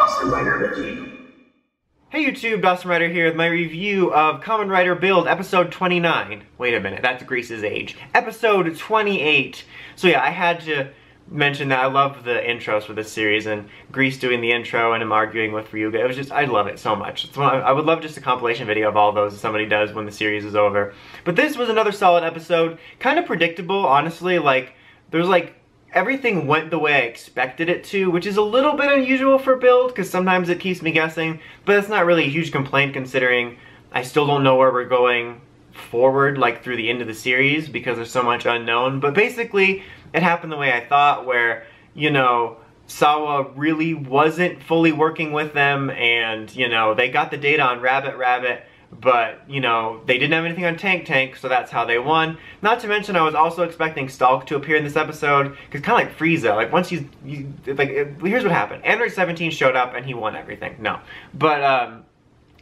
Kamen Rider Build. Hey YouTube, Dawson Rider here with my review of Kamen Rider Build, episode 29. Wait a minute, that's Grease's age. Episode 28. So yeah, I had to mention that I love the intros for this series, and Grease doing the intro and him arguing with Ryuga. It was just, I love it so much. I would love just a compilation video of all those somebody does when the series is over. But this was another solid episode. Kind of predictable, honestly. Like, there's like, everything went the way I expected it to, which is a little bit unusual for Build, because sometimes it keeps me guessing, but it's not really a huge complaint considering I still don't know where we're going forward, like through the end of the series, because there's so much unknown. But basically, it happened the way I thought, where, you know, Sawa really wasn't fully working with them, and, you know, they got the data on Rabbit, but, you know, they didn't have anything on TankTank, so that's how they won. Not to mention, I was also expecting Stalk to appear in this episode, because kind of like Frieza, like, once here's what happened. Android 17 showed up, and he won everything. No. But,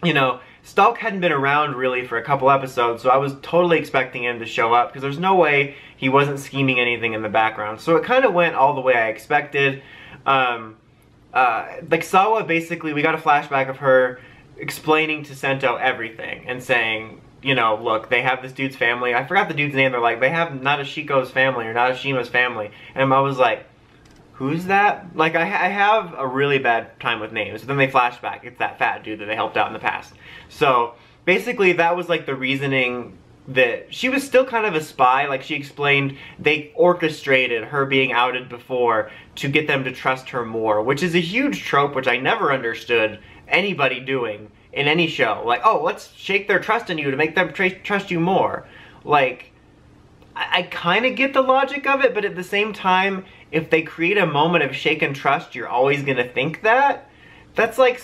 you know, Stalk hadn't been around, really, for a couple episodes, so I was totally expecting him to show up, because there's no way he wasn't scheming anything in the background. So it kind of went all the way I expected. Like, Sawa, basically, we got a flashback of her explaining to Sento everything and saying, you know, look, they have this dude's family. I forgot the dude's name. They're like, they have Nadeshiko's family or Nadeshima's family. And I was like, who's that? Like, I have a really bad time with names. Then they flash back. It's that fat dude that they helped out in the past. So basically that was like the reasoning, that she was still kind of a spy. Like, she explained they orchestrated her being outed before to get them to trust her more, which is a huge trope which I never understood anybody doing in any show. Like, oh, let's shake their trust in you to make them trust you more. Like, I kind of get the logic of it, but at the same time, if they create a moment of shaken trust, you're always gonna think that. That's like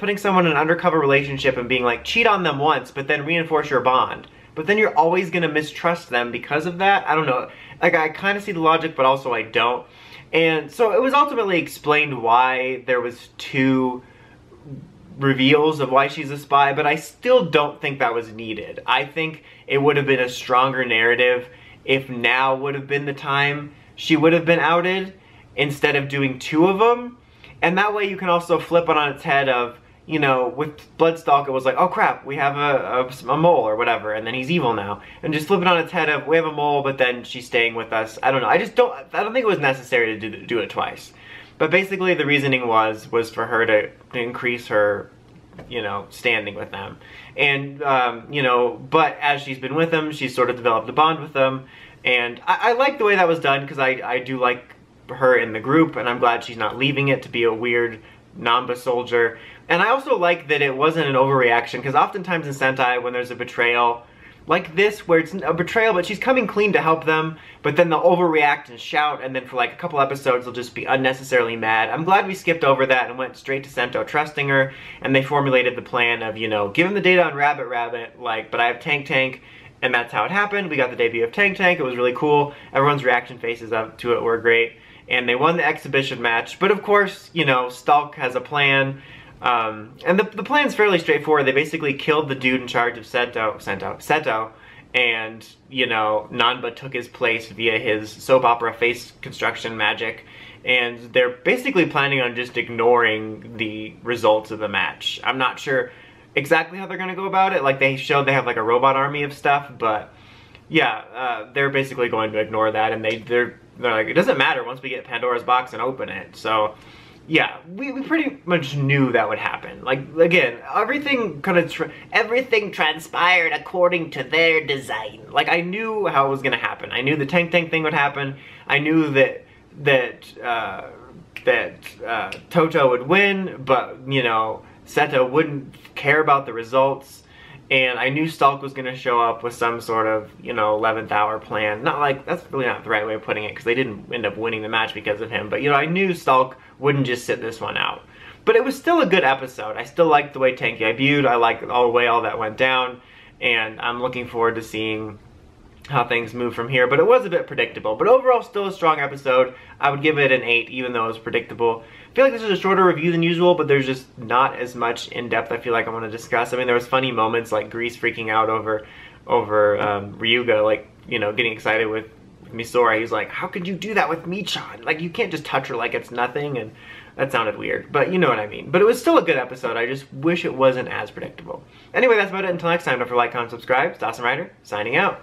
putting someone in an undercover relationship and being like, cheat on them once, but then reinforce your bond. But then you're always gonna mistrust them because of that. I don't know. Like, I kind of see the logic, but also I don't. And so it was ultimately explained why there was two reveals of why she's a spy, but I still don't think that was needed. I think it would have been a stronger narrative if now would have been the time she would have been outed, instead of doing two of them. And that way you can also flip it on its head of, you know, with Bloodstalk it was like, oh crap, we have a mole or whatever, and then he's evil now. And just flip it on its head of, we have a mole, but then she's staying with us. I don't know. I don't think it was necessary to do it twice. But basically the reasoning was for her to increase her, you know, standing with them. And, you know, but as she's been with them, she's sort of developed a bond with them. And I like the way that was done, because I do like her in the group, and I'm glad she's not leaving it to be a weird Namba soldier. And I also like that it wasn't an overreaction, because oftentimes in Sentai, when there's a betrayal like this, where it's a betrayal, but she's coming clean to help them, but then they'll overreact and shout, and then for like a couple episodes they'll just be unnecessarily mad. I'm glad we skipped over that and went straight to Sento trusting her, and they formulated the plan of, you know, give him the data on Rabbit, like, but I have TankTank, and that's how it happened. We got the debut of TankTank. It was really cool. Everyone's reaction faces up to it were great, and they won the exhibition match. But of course, you know, Stalk has a plan. And the plan's fairly straightforward. They basically killed the dude in charge of Seto, and, you know, Nanba took his place via his soap opera face construction magic, and they're basically planning on just ignoring the results of the match. I'm not sure exactly how they're gonna go about it. Like, they showed they have like a robot army of stuff, but yeah, they're basically going to ignore that, and they're like, it doesn't matter once we get Pandora's box and open it. So yeah, we pretty much knew that would happen. Like, again, everything transpired according to their design. Like, I knew how it was gonna happen. I knew the TankTank thing would happen. I knew that Toto would win, but, you know, Seto wouldn't care about the results. And I knew Stalk was gonna show up with some sort of, you know, 11th hour plan. Not like, that's really not the right way of putting it, because they didn't end up winning the match because of him. But, you know, I knew Stalk wouldn't just sit this one out. But it was still a good episode. I still liked the way Tanky debuted. I liked all the way all that went down. And I'm looking forward to seeing how things move from here. But it was a bit predictable. But overall, still a strong episode. I would give it an 8, even though it was predictable. I feel like this is a shorter review than usual, but there's just not as much in-depth I feel like I want to discuss. I mean, there was funny moments like Grease freaking out over Ryuga, like, you know, getting excited with Misora. He's like, how could you do that with Michan? Like, you can't just touch her like it's nothing. And That sounded weird, but you know what I mean. But it was still a good episode. I just wish it wasn't as predictable. Anyway, that's about it. Until next time, don't forget to like, comment, subscribe. It's Awesome Rider, signing out.